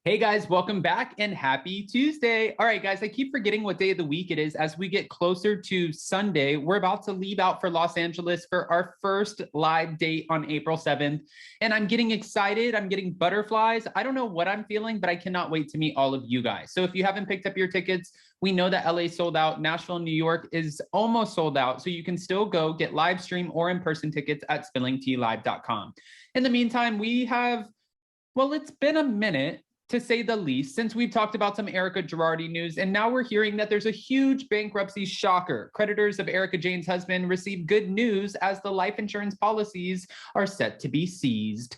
Hey guys, welcome back and happy Tuesday. All right, guys, I keep forgetting what day of the week it is as we get closer to Sunday. We're about to leave out for Los Angeles for our first live date on April 7th. And I'm getting excited. I'm getting butterflies. I don't know what I'm feeling, but I cannot wait to meet all of you guys. So if you haven't picked up your tickets, we know that LA sold out. Nashville, New York is almost sold out. So you can still go get live stream or in-person tickets at spillingtealive.com. In the meantime, we have, well, it's been a minute, to say the least, since we've talked about some Erika Girardi news, and now we're hearing that there's a huge bankruptcy shocker. Creditors of Erika Jayne's husband received good news as the life insurance policies are set to be seized.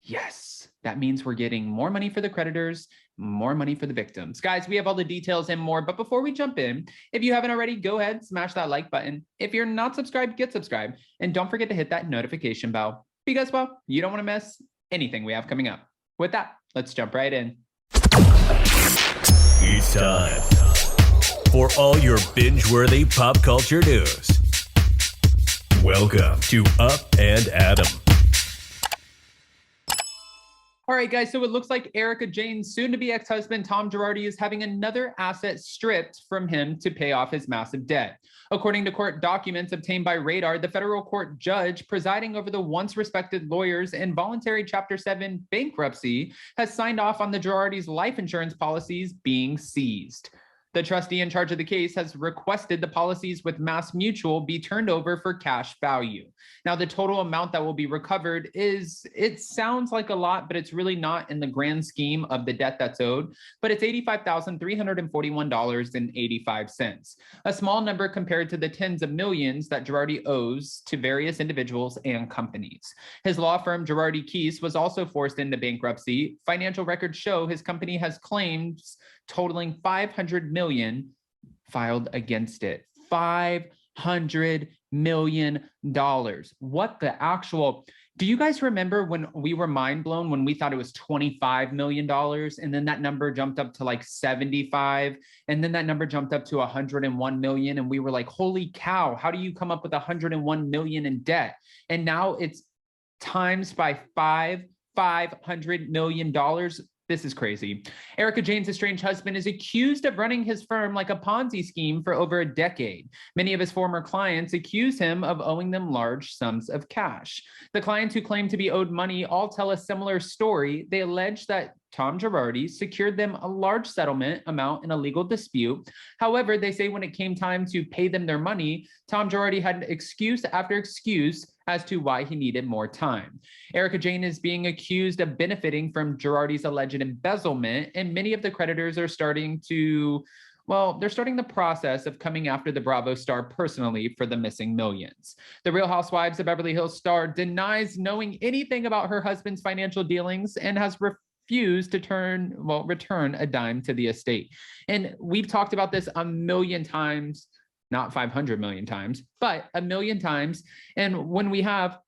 Yes, that means we're getting more money for the creditors, more money for the victims. Guys, we have all the details and more, but before we jump in, if you haven't already, go ahead, smash that like button. If you're not subscribed, get subscribed, and don't forget to hit that notification bell because, well, you don't want to miss anything we have coming up. With that, let's jump right in. It's time for all your binge-worthy pop culture news. Welcome to Up and Adam. All right, guys, so it looks like Erika Jayne's soon-to-be ex-husband, Tom Girardi, is having another asset stripped from him to pay off his massive debt. According to court documents obtained by Radar, the federal court judge presiding over the once-respected lawyers in voluntary Chapter 7 bankruptcy has signed off on the Girardi's life insurance policies being seized. The trustee in charge of the case has requested the policies with Mass Mutual be turned over for cash value. Now, the total amount that will be recovered it sounds like a lot, but it's really not in the grand scheme of the debt that's owed, but it's $85,341.85. A small number compared to the tens of millions that Girardi owes to various individuals and companies. His law firm, Girardi Keese, was also forced into bankruptcy. Financial records show his company has claims totaling $500 million filed against it. $500 million. What the actual, do you guys remember when we were mind blown when we thought it was $25 million and then that number jumped up to like 75 and then that number jumped up to 101 million and we were like, holy cow, how do you come up with 101 million in debt? And now it's times by $500 million. This is crazy. Erika Jayne's estranged husband is accused of running his firm like a Ponzi scheme for over a decade. Many of his former clients accuse him of owing them large sums of cash. The clients who claim to be owed money all tell a similar story. They allege that Tom Girardi secured them a large settlement amount in a legal dispute. However, they say when it came time to pay them their money, Tom Girardi had excuse after excuse as to why he needed more time. Erika Jayne is being accused of benefiting from Girardi's alleged embezzlement, and many of the creditors are starting the process of coming after the Bravo star personally for the missing millions. The Real Housewives of Beverly Hills star denies knowing anything about her husband's financial dealings and has refused to return a dime to the estate. And we've talked about this a million times, not 500 million times, but a million times. And when we have,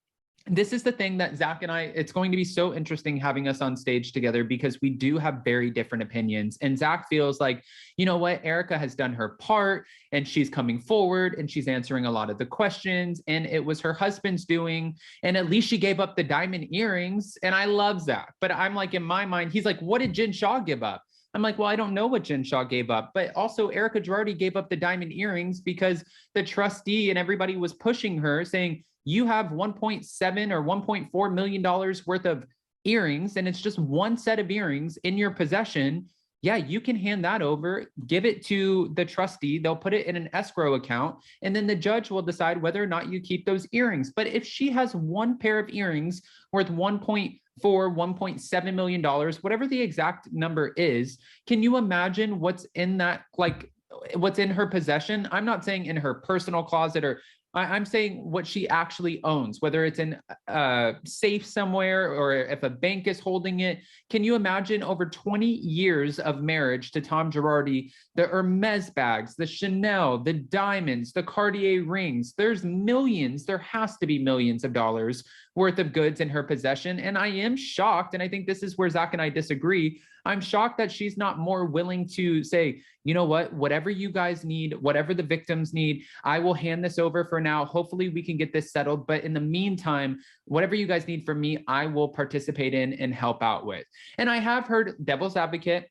this is the thing that Zach and I, it's going to be so interesting having us on stage together because we do have very different opinions. And Zach feels like, you know what, Erika has done her part and she's coming forward and she's answering a lot of the questions and it was her husband's doing. And at least she gave up the diamond earrings. And I love Zach, but I'm like, in my mind, he's like, what did Jen Shah give up? I'm like, well, I don't know what Jen Shah gave up, but also Erika Girardi gave up the diamond earrings because the trustee and everybody was pushing her saying, you have $1.7 or $1.4 million worth of earrings, and it's just one set of earrings in your possession. Yeah, you can hand that over, give it to the trustee. They'll put it in an escrow account, and then the judge will decide whether or not you keep those earrings. But if she has one pair of earrings worth $1.7 million, whatever the exact number is, can you imagine what's in that, like what's in her possession? I'm not saying in her personal closet or I'm saying what she actually owns, whether it's in a safe somewhere or if a bank is holding it. Can you imagine over 20 years of marriage to Tom Girardi, the Hermes bags, the Chanel, the diamonds, the Cartier rings, there's millions, there has to be millions of dollars worth of goods in her possession. And I am shocked, and I think this is where Zach and I disagree. I'm shocked that she's not more willing to say, you know what, whatever you guys need, whatever the victims need, I will hand this over for now. Hopefully we can get this settled. But in the meantime, whatever you guys need from me, I will participate in and help out with. And I have heard devil's advocate.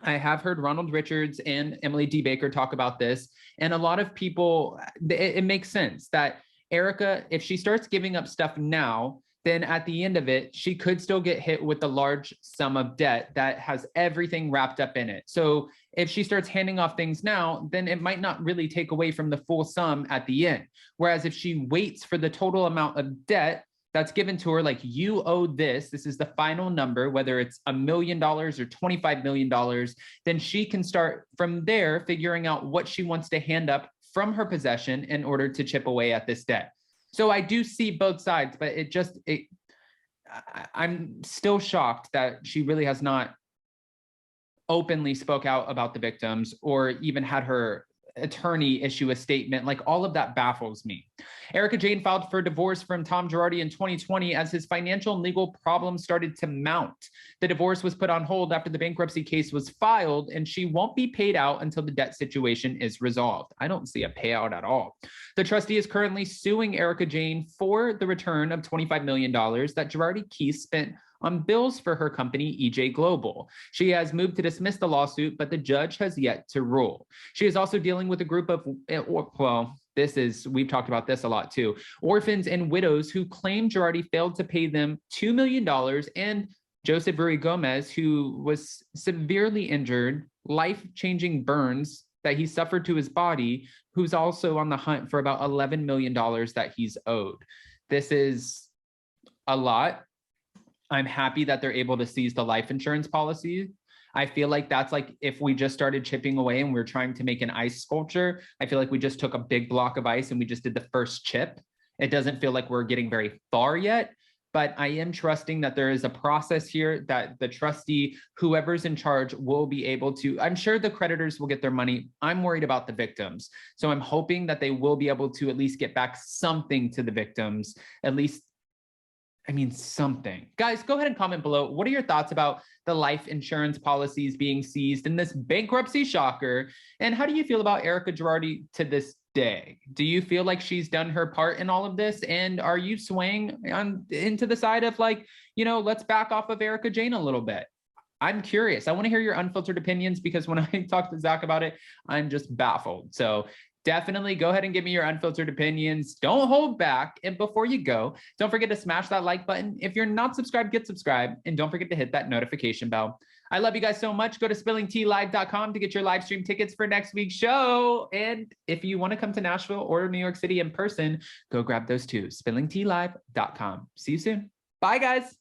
I have heard Ronald Richards and Emily D. Baker talk about this. And a lot of people, it makes sense that Erika, if she starts giving up stuff now, then at the end of it, she could still get hit with a large sum of debt that has everything wrapped up in it. So if she starts handing off things now, then it might not really take away from the full sum at the end. Whereas if she waits for the total amount of debt that's given to her, like, you owe this is the final number, whether it's $1 million or $25 million, then she can start from there figuring out what she wants to hand up from her possession in order to chip away at this debt. So I do see both sides, but I'm still shocked that she really has not openly spoke out about the victims or even had her attorney issue a statement. Like, all of that baffles me. Erika Jayne filed for divorce from Tom Girardi in 2020 as his financial and legal problems started to mount. The divorce was put on hold after the bankruptcy case was filed, and she won't be paid out until the debt situation is resolved. I don't see a payout at all. The trustee is currently suing Erika Jayne for the return of $25 million that Girardi Keese spent on bills for her company, EJ Global. She has moved to dismiss the lawsuit, but the judge has yet to rule. She is also dealing with a group of, we've talked about this a lot too, orphans and widows who claim Girardi failed to pay them $2 million, and Joseph Rui Gomez, who was severely injured, life-changing burns that he suffered to his body, who's also on the hunt for about $11 million that he's owed. This is a lot. I'm happy that they're able to seize the life insurance policy. I feel like that's like if we just started chipping away and we're trying to make an ice sculpture, I feel like we just took a big block of ice and we just did the first chip. It doesn't feel like we're getting very far yet, but I am trusting that there is a process here that the trustee, whoever's in charge, will be able to. I'm sure the creditors will get their money. I'm worried about the victims. So I'm hoping that they will be able to at least get back something to the victims, at least, I mean, something. Guys, go ahead and comment below. What are your thoughts about the life insurance policies being seized in this bankruptcy shocker? And how do you feel about Erika Girardi to this day? Do you feel like she's done her part in all of this? And are you swaying into the side of, like, you know, let's back off of Erika Jayne a little bit? I'm curious. I want to hear your unfiltered opinions, because when I talk to Zach about it, I'm just baffled. So definitely go ahead and give me your unfiltered opinions. Don't hold back. And before you go, don't forget to smash that like button. If you're not subscribed, get subscribed. And don't forget to hit that notification bell. I love you guys so much. Go to spillingtealive.com to get your live stream tickets for next week's show. And if you want to come to Nashville or New York City in person, go grab those too. spillingtealive.com. See you soon. Bye, guys.